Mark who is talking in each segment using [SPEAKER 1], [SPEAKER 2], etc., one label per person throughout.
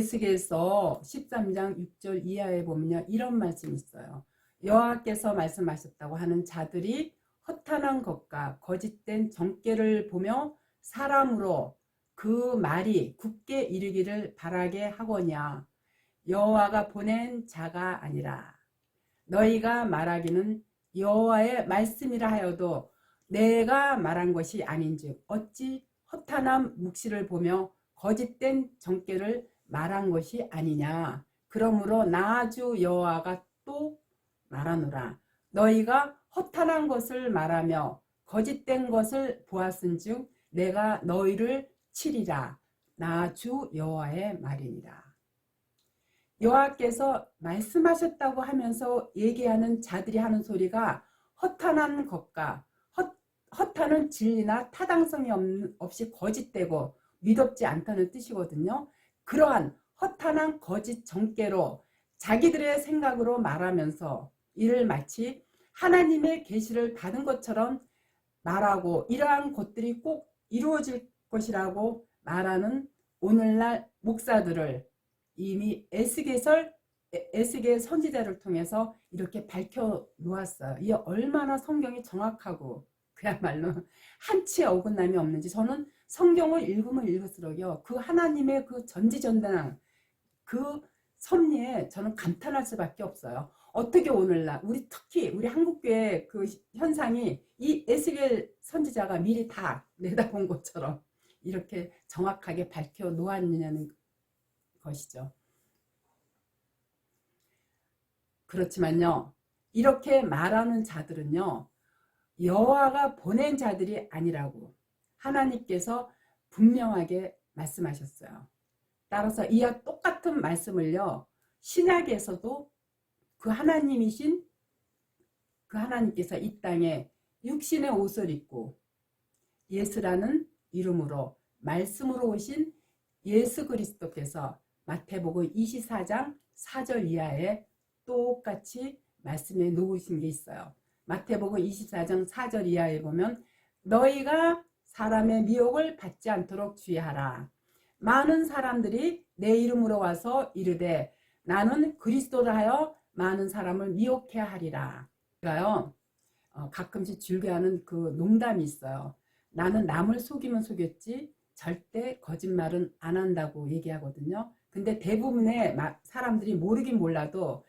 [SPEAKER 1] 에스겔서 13장 6절 이하에 보면요, 이런 말씀이 있어요. 여호와께서 말씀하셨다고 하는 자들이 허탄한 것과 거짓된 정죄를 보며 사람으로 그 말이 굳게 이르기를 바라게 하거냐. 여호와가 보낸 자가 아니라 너희가 말하기는 여호와의 말씀이라 하여도 내가 말한 것이 아닌즉 어찌 허탄한 묵시를 보며 거짓된 정죄를 말한 것이 아니냐. 그러므로 나 주 여호와가 또 말하노라. 너희가 허탄한 것을 말하며 거짓된 것을 보았은즉 내가 너희를 치리라. 나 주 여호와의 말이니라. 여호와께서 말씀하셨다고 하면서 얘기하는 자들이 하는 소리가 허탄한 것과 허탄은 진리나 타당성이 없이 거짓되고 믿업지 않다는 뜻이거든요. 그러한 허탄한 거짓 정죄로 자기들의 생각으로 말하면서 이를 마치 하나님의 계시를 받은 것처럼 말하고 이러한 것들이 꼭 이루어질 것이라고 말하는 오늘날 목사들을 이미 에스겔 선지자를 통해서 이렇게 밝혀 놓았어요. 이 얼마나 성경이 정확하고 그야말로 한치의 어긋남이 없는지. 저는 성경을 읽으면 읽을수록요, 그 하나님의 그 전지전능한 그 섭리에 저는 감탄할 수밖에 없어요. 어떻게 오늘날 특히 우리 한국교회 그 현상이 이 에스겔 선지자가 미리 다 내다본 것처럼 이렇게 정확하게 밝혀 놓았느냐는 것이죠. 그렇지만요, 이렇게 말하는 자들은요, 여호와가 보낸 자들이 아니라고 하나님께서 분명하게 말씀하셨어요. 따라서 이와 똑같은 말씀을요, 신약에서도 그 하나님이신 그 하나님께서 이 땅에 육신의 옷을 입고 예수라는 이름으로 말씀으로 오신 예수 그리스도께서 마태복음 24장 4절 이하에 똑같이 말씀해 놓으신 게 있어요. 마태복음 24장 4절 이하에 보면 너희가 사람의 미혹을 받지 않도록 주의하라. 많은 사람들이 내 이름으로 와서 이르되 나는 그리스도라 하여 많은 사람을 미혹해 하리라. 그러니까요, 가끔씩 즐겨하는 그 농담이 있어요. 나는 남을 속이면 속였지 절대 거짓말은 안 한다고 얘기하거든요. 근데 대부분의 사람들이 모르긴 몰라도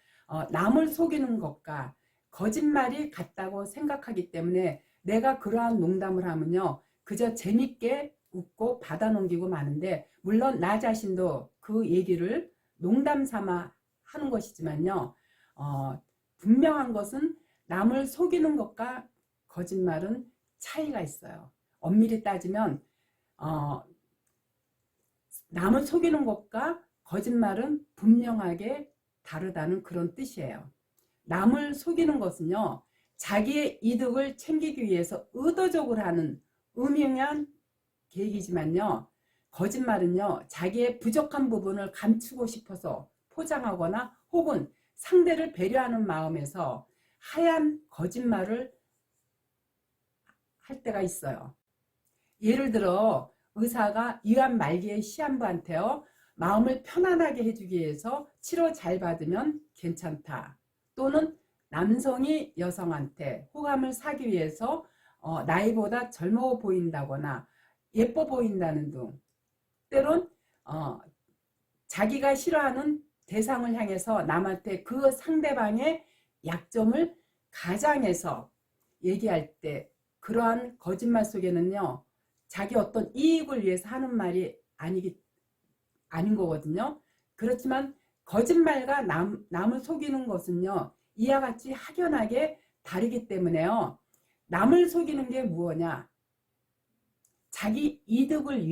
[SPEAKER 1] 남을 속이는 것과 거짓말이 같다고 생각하기 때문에 내가 그러한 농담을 하면요, 그저 재밌게 웃고 받아넘기고 마는데, 물론 나 자신도 그 얘기를 농담 삼아 하는 것이지만요, 분명한 것은 남을 속이는 것과 거짓말은 차이가 있어요. 엄밀히 따지면 남을 속이는 것과 거짓말은 분명하게 다르다는 그런 뜻이에요. 남을 속이는 것은요, 자기의 이득을 챙기기 위해서 의도적으로 하는 음흉한 계획이지만요, 거짓말은요, 자기의 부족한 부분을 감추고 싶어서 포장하거나 혹은 상대를 배려하는 마음에서 하얀 거짓말을 할 때가 있어요. 예를 들어 의사가 위암 말기의 시한부한테요, 마음을 편안하게 해주기 위해서 치료 잘 받으면 괜찮다. 또는 남성이 여성한테 호감을 사기 위해서 나이보다 젊어 보인다거나 예뻐 보인다는 등, 때론 자기가 싫어하는 대상을 향해서 남한테 그 상대방의 약점을 가장해서 얘기할 때 그러한 거짓말 속에는요, 자기 어떤 이익을 위해서 하는 말이 아닌 거거든요. 그렇지만 거짓말과 남을 속이는 것은요, 이와 같이 확연하게 다르기 때문에요, 남을 속이는 게 무엇이냐, 자기 이득을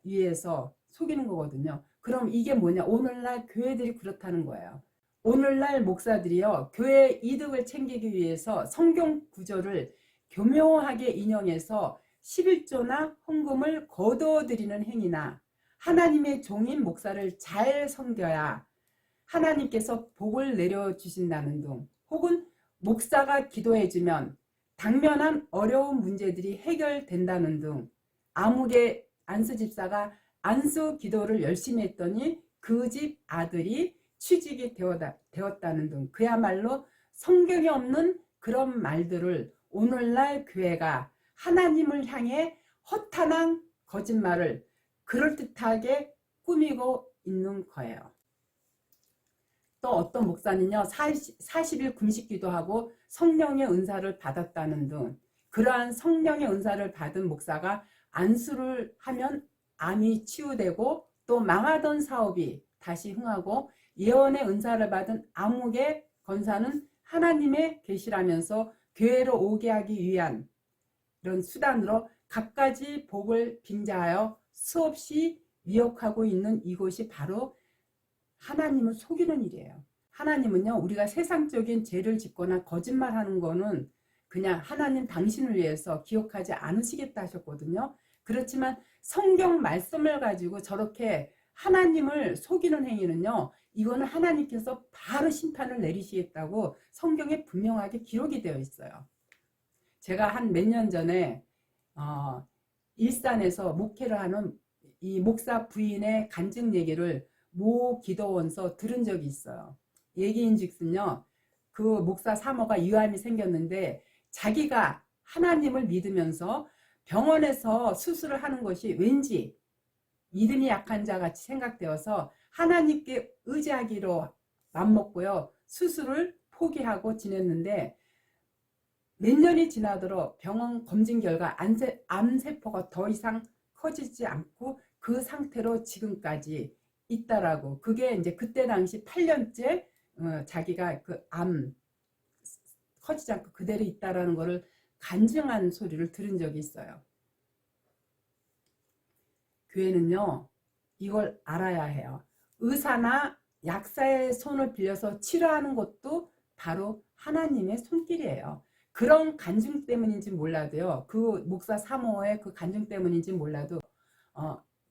[SPEAKER 1] 위해서 속이는 거거든요. 그럼 이게 뭐냐, 오늘날 교회들이 그렇다는 거예요. 오늘날 목사들이요, 교회 이득을 챙기기 위해서 성경 구절을 교묘하게 인용해서 11조나 헌금을 거두어드리는 행위나 하나님의 종인 목사를 잘 섬겨야 하나님께서 복을 내려주신다는 등, 혹은 목사가 기도해주면 당면한 어려운 문제들이 해결된다는 등, 아무개 안수 집사가 안수 기도를 열심히 했더니 그 집 아들이 취직이 되었다는 등 그야말로 성경에 없는 그런 말들을 오늘날 교회가 하나님을 향해 허탄한 거짓말을 그럴듯하게 꾸미고 있는 거예요. 또 어떤 목사는요 40일 금식 기도하고 성령의 은사를 받았다는 등 그러한 성령의 은사를 받은 목사가 안수를 하면 암이 치유되고 또 망하던 사업이 다시 흥하고 예언의 은사를 받은 암흑의 권사는 하나님의 계시라면서 교회로 오게 하기 위한 이런 수단으로 갖가지 복을 빙자하여 수없이 미혹하고 있는 이곳이 바로 하나님을 속이는 일이에요. 하나님은요 우리가 세상적인 죄를 짓거나 거짓말하는 거는 그냥 하나님 당신을 위해서 기억하지 않으시겠다 하셨거든요. 그렇지만 성경 말씀을 가지고 저렇게 하나님을 속이는 행위는요 이거는 하나님께서 바로 심판을 내리시겠다고 성경에 분명하게 기록이 되어 있어요. 제가 한 몇 년 전에 일산에서 목회를 하는 이 목사 부인의 간증 얘기를 모 기도원서 들은 적이 있어요. 얘기인즉슨요 그 목사 사모가 유암이 생겼는데 자기가 하나님을 믿으면서 병원에서 수술을 하는 것이 왠지 믿음이 약한 자 같이 생각되어서 하나님께 의지하기로 맘먹고요 수술을 포기하고 지냈는데 몇 년이 지나도록 병원 검진 결과 암세포가 더 이상 커지지 않고 그 상태로 지금까지 있다라고. 그게 이제 그때 당시 8년째 자기가 그 암 커지지 않고 그대로 있다라는 거를 간증한 소리를 들은 적이 있어요. 교회는요 이걸 알아야 해요. 의사나 약사의 손을 빌려서 치료하는 것도 바로 하나님의 손길이에요. 그런 간증 때문인지 몰라도요 그 목사 사모의 그 간증 때문인지 몰라도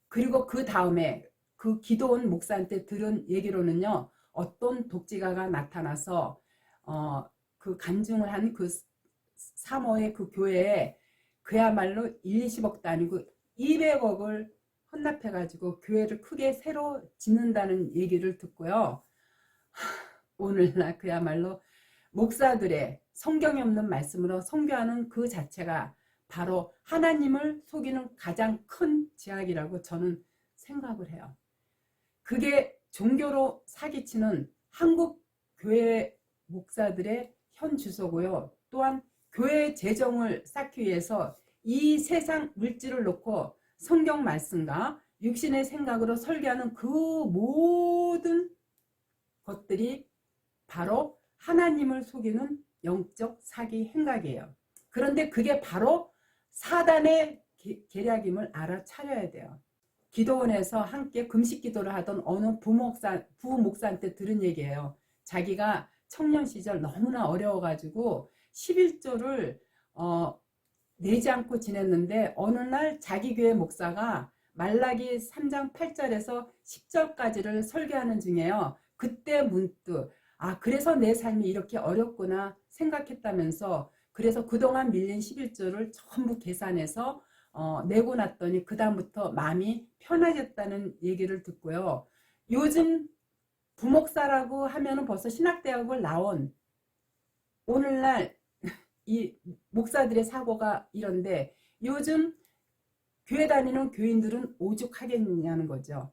[SPEAKER 1] 그리고 그 다음에 그 기도원 목사한테 들은 얘기로는요 어떤 독지가가 나타나서 그 간증을 한 그 사모의 그 교회에 그야말로 1, 20억도 아니고 200억을 헌납해 가지고 교회를 크게 새로 짓는다는 얘기를 듣고요 오늘날 그야말로 목사들의 성경에 없는 말씀으로 선교하는 그 자체가 바로 하나님을 속이는 가장 큰 죄악이라고 저는 생각을 해요. 그게 종교로 사기치는 한국 교회 목사들의 현 주소고요. 또한 교회 재정을 쌓기 위해서 이 세상 물질을 놓고 성경 말씀과 육신의 생각으로 설계하는 그 모든 것들이 바로 하나님을 속이는 영적 사기 행각이에요. 그런데 그게 바로 사단의 계략임을 알아차려야 돼요. 기도원에서 함께 금식 기도를 하던 어느 부목사한테 들은 얘기예요. 자기가 청년 시절 너무나 어려워가지고 11조를 내지 않고 지냈는데 어느 날 자기 교회 목사가 말라기 3장 8절에서 10절까지를 설교하는 중에요. 그때 문득 그래서 내 삶이 이렇게 어렵구나 생각했다면서 그래서 그동안 밀린 11조를 전부 계산해서 내고 났더니 그 다음부터 마음이 편해졌다는 얘기를 듣고요. 요즘 부목사라고 하면은 벌써 신학대학을 나온 오늘날 이 목사들의 사고가 이런데 요즘 교회 다니는 교인들은 오죽하겠냐는 거죠.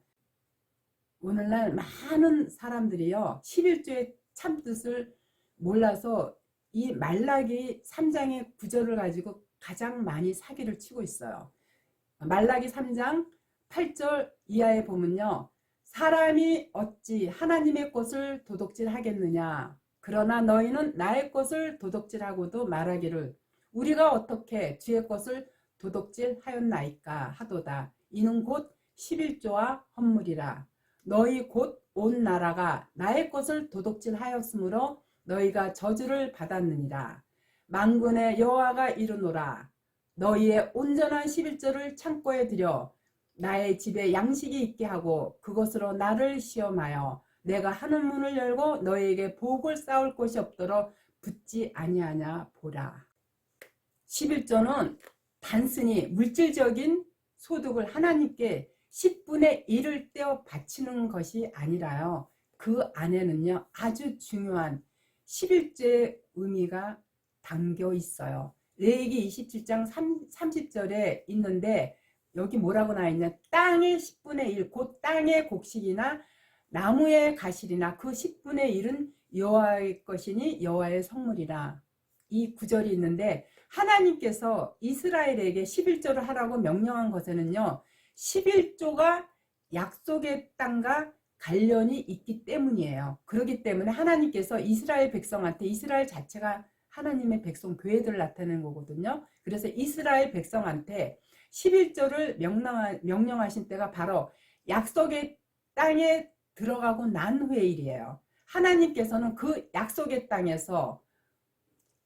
[SPEAKER 1] 오늘날 많은 사람들이요 11조의 참뜻을 몰라서 이 말라기 3장의 구절을 가지고 가장 많이 사기를 치고 있어요. 말라기 3장 8절 이하에 보면요 사람이 어찌 하나님의 것을 도둑질하겠느냐 그러나 너희는 나의 것을 도둑질하고도 말하기를 우리가 어떻게 주의 것을 도둑질하였나이까 하도다. 이는 곧 11조와 헌물이라. 너희 곧 온 나라가 나의 것을 도둑질하였으므로 너희가 저주를 받았느니라. 만군의 여호와가 이르노라. 너희의 온전한 11조를 창고에 들여 나의 집에 양식이 있게 하고 그것으로 나를 시험하여 내가 하늘 문을 열고 너희에게 복을 쌓을 곳이 없도록 붙지 아니하냐 보라. 11조는 단순히 물질적인 소득을 하나님께 10분의 1을 떼어 바치는 것이 아니라요. 그 안에는요, 아주 중요한 11조의 의미가 담겨 있어요. 레위기 27장 30절에 있는데 여기 뭐라고 나와 있냐? 땅의 10분의 1, 곧 땅의 곡식이나 나무의 가실이나 그 10분의 1은 여호와의 것이니 여호와의 성물이라. 이 구절이 있는데 하나님께서 이스라엘에게 11조를 하라고 명령한 것에는요, 11조가 약속의 땅과 관련이 있기 때문이에요. 그렇기 때문에 하나님께서 이스라엘 백성한테, 이스라엘 자체가 하나님의 백성 교회들을 나타내는 거거든요. 그래서 이스라엘 백성한테 11조를 명령하신 때가 바로 약속의 땅에 들어가고 난 후의 일이에요. 하나님께서는 그 약속의 땅에서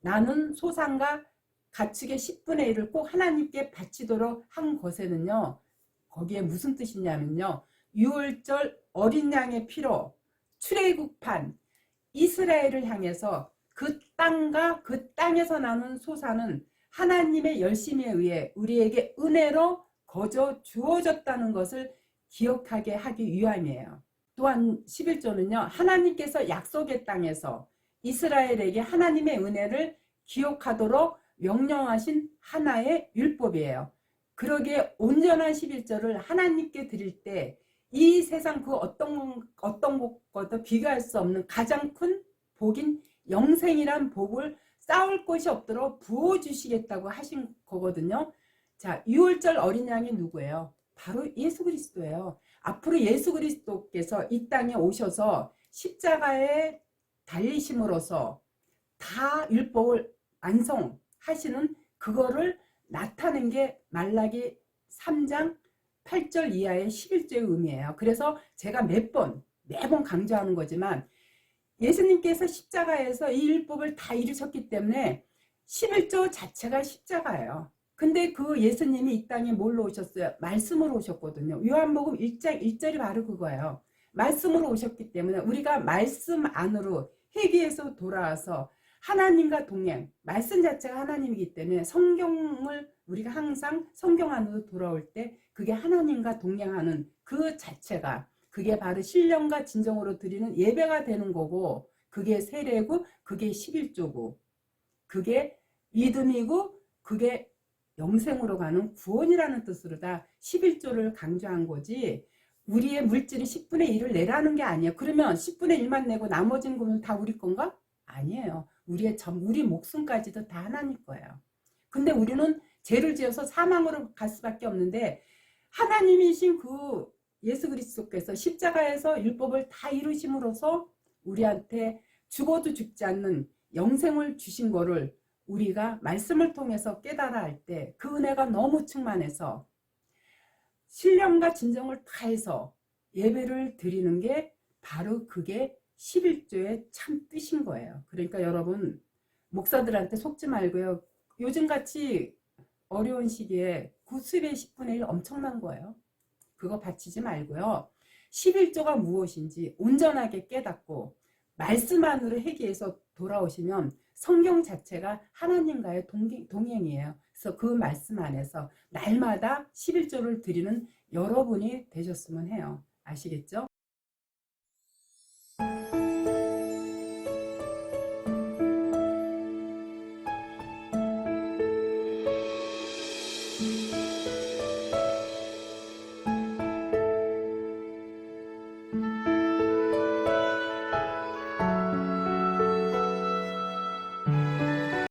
[SPEAKER 1] 나는 소산과 가축의 10분의 1을 꼭 하나님께 바치도록 한 것에는요, 거기에 무슨 뜻이냐면요, 유월절 어린 양의 피로 출애굽한 이스라엘을 향해서 그 땅과 그 땅에서 나는 소산은 하나님의 열심에 의해 우리에게 은혜로 거저 주어졌다는 것을 기억하게 하기 위함이에요. 또한 11조는요, 하나님께서 약속의 땅에서 이스라엘에게 하나님의 은혜를 기억하도록 명령하신 하나의 율법이에요. 그러기에 온전한 11조를 하나님께 드릴 때 이 세상 그 어떤 것과도 비교할 수 없는 가장 큰 복인 영생이란 복을 쌓을 것이 없도록 부어주시겠다고 하신 거거든요. 자, 유월절 어린 양이 누구예요? 바로 예수 그리스도예요. 앞으로 예수 그리스도께서 이 땅에 오셔서 십자가에 달리심으로써 다 율법을 완성하시는 그거를 나타낸 게 말라기 3장 8절 이하의 11조의 의미예요. 그래서 제가 매번 강조하는 거지만 예수님께서 십자가에서 이 율법을 다 이루셨기 때문에 11조 자체가 십자가예요. 근데 그 예수님이 이 땅에 뭘로 오셨어요? 말씀으로 오셨거든요. 요한복음 1장 1절이 바로 그거예요. 말씀으로 오셨기 때문에 우리가 말씀 안으로 회개해서 돌아와서 하나님과 동행, 말씀 자체가 하나님이기 때문에 성경을 우리가 항상 성경 안으로 돌아올 때 그게 하나님과 동행하는 그 자체가 그게 바로 신령과 진정으로 드리는 예배가 되는 거고 그게 세례고 그게 11조고 그게 믿음이고 그게 영생으로 가는 구원이라는 뜻으로 다 11조를 강조한 거지 우리의 물질이 10분의 1을 내라는 게 아니에요. 그러면 10분의 1만 내고 나머지는 그러면 다 우리 건가? 아니에요. 우리 목숨까지도 다 하나님 거예요. 근데 우리는 죄를 지어서 사망으로 갈 수밖에 없는데 하나님이신 그 예수 그리스도께서 십자가에서 율법을 다 이루심으로써 우리한테 죽어도 죽지 않는 영생을 주신 거를 우리가 말씀을 통해서 깨달아 할 때 그 은혜가 너무 충만해서 신령과 진정을 다해서 예배를 드리는 게 바로 그게 11조의 참 뜻인 거예요. 그러니까 여러분 목사들한테 속지 말고요. 요즘같이 어려운 시기에 구습의 10분의 1 엄청난 거예요. 그거 바치지 말고요. 11조가 무엇인지 온전하게 깨닫고 말씀 안으로 회개해서 돌아오시면 성경 자체가 하나님과의 동행이에요. 그래서 그 말씀 안에서 날마다 11조를 드리는 여러분이 되셨으면 해요. 아시겠죠?